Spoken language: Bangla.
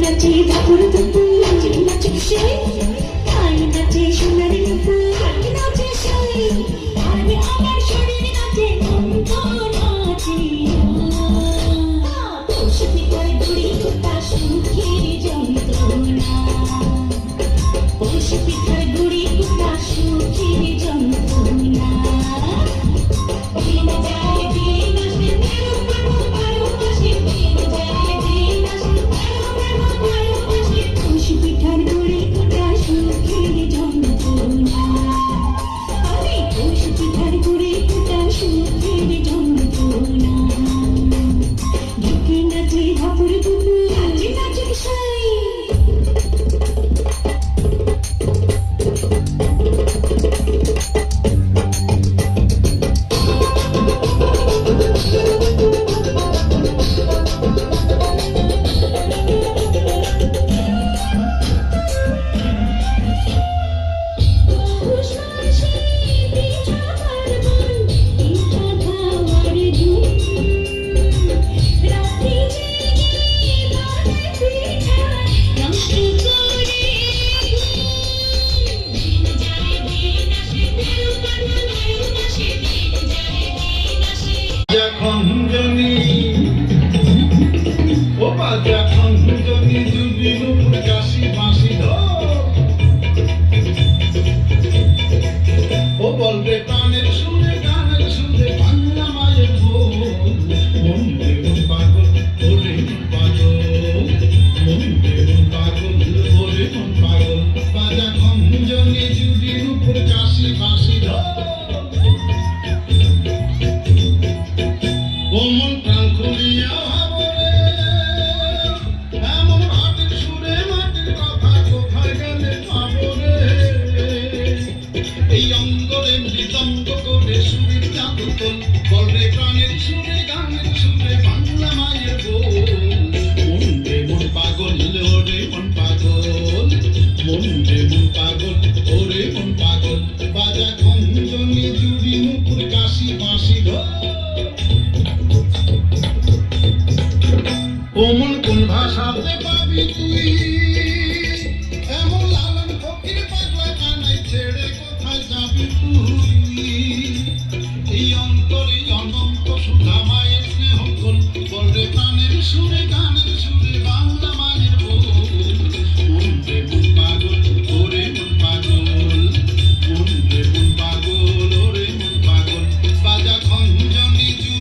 নাচে ধাপুর দুপুর নাচে নাচে সেই তাই নাচে সোনার দুপুর নাচে সেই আরে আমার শরীর নাচে অন্ত নাচে পশুটি করে ঘুরি কোথা সুখের যন্ত্রণা পশুটি করে ঘুরি কোথা সুখের যন্ত্রণা দিন যায় দিন আসে বারো মাসে দিন যায় দিন আসে পশু পিঠার ঘুরি কোথা সুখের যন্ত্রণা আরে পশু পিঠার ঘুরি কোথা সুখের যন্ত্রণা ঢুকে নাচে ধাপুর দুপুর নাচে নাচে সাই কোমল কোন ভাষাতে